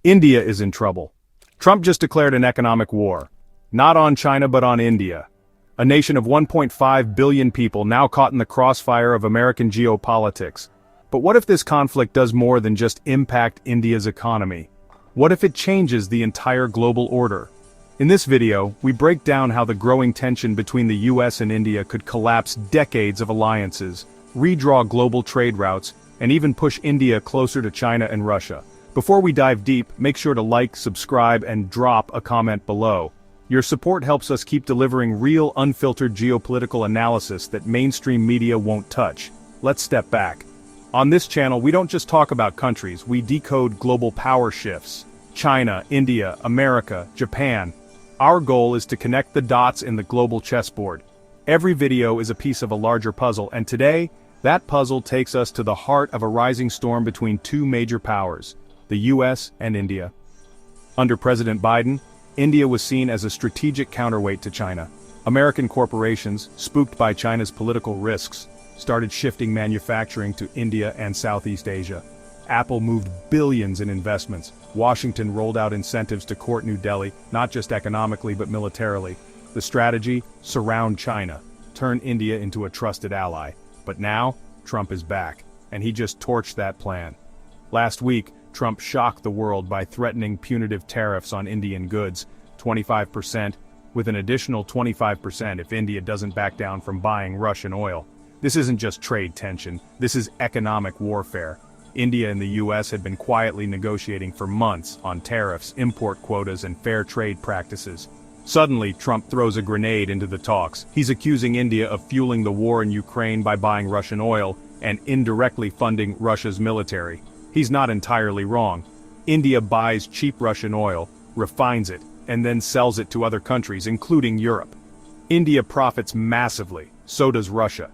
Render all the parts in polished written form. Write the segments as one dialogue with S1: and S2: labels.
S1: India is in trouble. Trump just declared an economic war. Not on China but on India. A nation of 1.5 billion people now caught in the crossfire of American geopolitics. But what if this conflict does more than just impact India's economy? What if it changes the entire global order? In this video, we break down how the growing tension between the US and India could collapse decades of alliances, redraw global trade routes, and even push India closer to China and Russia. Before we dive deep, make sure to like, subscribe, and drop a comment below. Your support helps us keep delivering real, unfiltered geopolitical analysis that mainstream media won't touch. Let's step back. On this channel, we don't just talk about countries, we decode global power shifts. China, India, America, Japan. Our goal is to connect the dots in the global chessboard. Every video is a piece of a larger puzzle, and today, that puzzle takes us to the heart of a rising storm between two major powers, the US and India. Under President Biden, India was seen as a strategic counterweight to China. American corporations, spooked by China's political risks, started shifting manufacturing to India and Southeast Asia. Apple moved billions in investments. Washington rolled out incentives to court New Delhi, not just economically but militarily. The strategy? Surround China. Turn India into a trusted ally. But now, Trump is back, and he just torched that plan. Last week, Trump shocked the world by threatening punitive tariffs on Indian goods, 25%, with an additional 25% if India doesn't back down from buying Russian oil. This isn't just trade tension, this is economic warfare. India and the US had been quietly negotiating for months on tariffs, import quotas, and fair trade practices. Suddenly, Trump throws a grenade into the talks. He's accusing India of fueling the war in Ukraine by buying Russian oil and indirectly funding Russia's military. He's not entirely wrong. India buys cheap Russian oil, refines it, and then sells it to other countries, including Europe. India profits massively, so does Russia.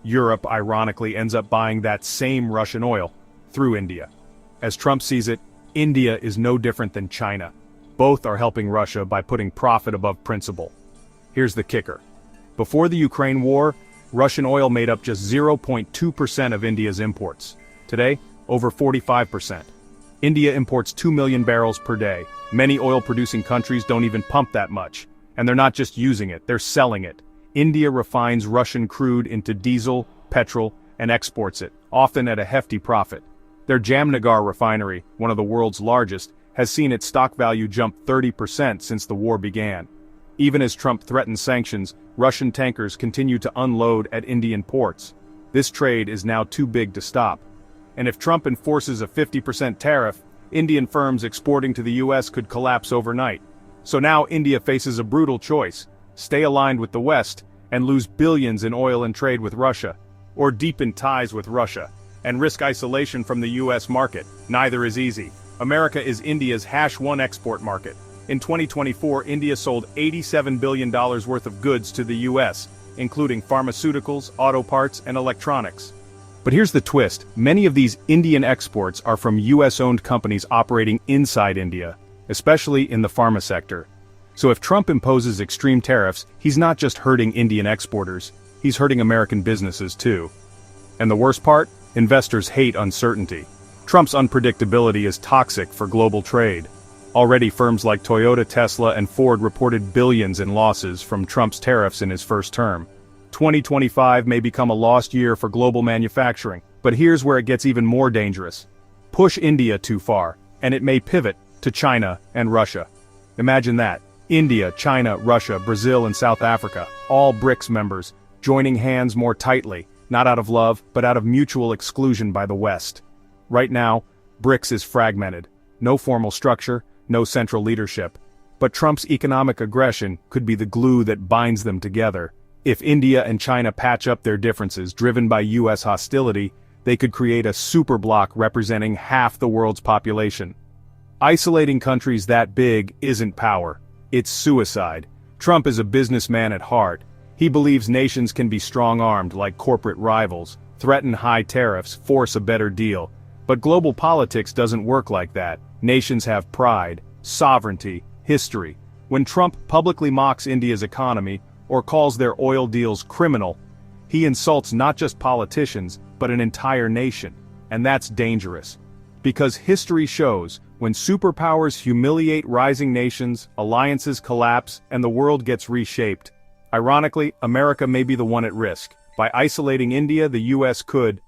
S1: Europe, ironically, ends up buying that same Russian oil through India. As Trump sees it, India is no different than China. Both are helping Russia by putting profit above principle. Here's the kicker. Before the Ukraine war, Russian oil made up just 0.2% of India's imports. Today, over 45%. India imports 2 million barrels per day. Many oil-producing countries don't even pump that much. And they're not just using it, they're selling it. India refines Russian crude into diesel, petrol, and exports it, often at a hefty profit. Their Jamnagar refinery, one of the world's largest, has seen its stock value jump 30% since the war began. Even as Trump threatens sanctions, Russian tankers continue to unload at Indian ports. This trade is now too big to stop. And if Trump enforces a 50% tariff, Indian firms exporting to the US could collapse overnight. So now India faces a brutal choice: stay aligned with the West and lose billions in oil and trade with Russia, or deepen ties with Russia and risk isolation from the US market. Neither is easy. America is India's #1 export market. In 2024, India sold $87 billion worth of goods to the US, including pharmaceuticals, auto parts, and electronics. But here's the twist: many of these Indian exports are from US-owned companies operating inside India, especially in the pharma sector. So if Trump imposes extreme tariffs, he's not just hurting Indian exporters, he's hurting American businesses too. And the worst part? Investors hate uncertainty. Trump's unpredictability is toxic for global trade. Already firms like Toyota, Tesla, and Ford reported billions in losses from Trump's tariffs in his first term. 2025 may become a lost year for global manufacturing, but here's where it gets even more dangerous. Push India too far, and it may pivot to China and Russia. Imagine that. India, China, Russia, Brazil, and South Africa, all BRICS members, joining hands more tightly, not out of love, but out of mutual exclusion by the West. Right now, BRICS is fragmented. No formal structure, no central leadership. But Trump's economic aggression could be the glue that binds them together. If India and China patch up their differences driven by US hostility, they could create a superbloc representing half the world's population. Isolating countries that big isn't power. It's suicide. Trump is a businessman at heart. He believes nations can be strong-armed like corporate rivals, threaten high tariffs, force a better deal. But global politics doesn't work like that. Nations have pride, sovereignty, history. When Trump publicly mocks India's economy, or calls their oil deals criminal, he insults not just politicians, but an entire nation. And that's dangerous. Because history shows, When superpowers humiliate rising nations, alliances collapse, and the world gets reshaped. Ironically, America may be the one at risk. By isolating India, the US could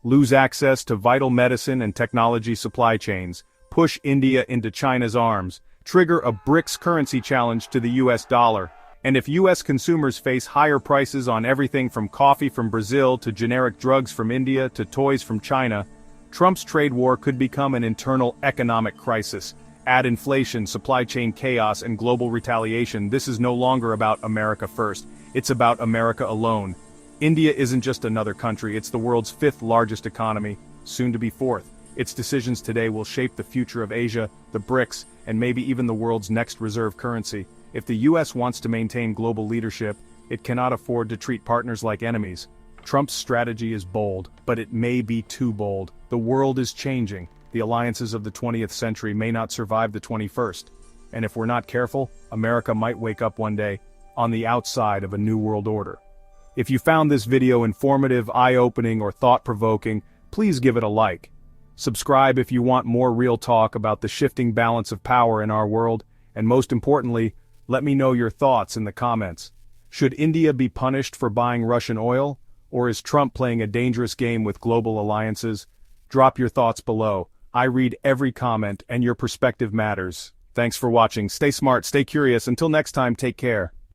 S1: lose access to vital medicine and technology supply chains, push India into China's arms, trigger a BRICS currency challenge to the US dollar, and if US consumers face higher prices on everything from coffee from Brazil to generic drugs from India to toys from China, Trump's trade war could become an internal economic crisis. Add inflation, supply chain chaos, and global retaliation. This is no longer about America first. It's about America alone. India isn't just another country, it's the world's fifth largest economy, soon to be fourth. Its decisions today will shape the future of Asia, the BRICS, and maybe even the world's next reserve currency. If the US wants to maintain global leadership, it cannot afford to treat partners like enemies. Trump's strategy is bold, but it may be too bold. The world is changing. The alliances of the 20th century may not survive the 21st. And if we're not careful, America might wake up one day on the outside of a new world order. If you found this video informative, eye-opening, or thought-provoking, please give it a like. Subscribe if you want more real talk about the shifting balance of power in our world, and most importantly, let me know your thoughts in the comments. Should India be punished for buying Russian oil, or is Trump playing a dangerous game with global alliances? Drop your thoughts below. I read every comment, and your perspective matters. Thanks for watching. Stay smart, stay curious. Until next time, take care.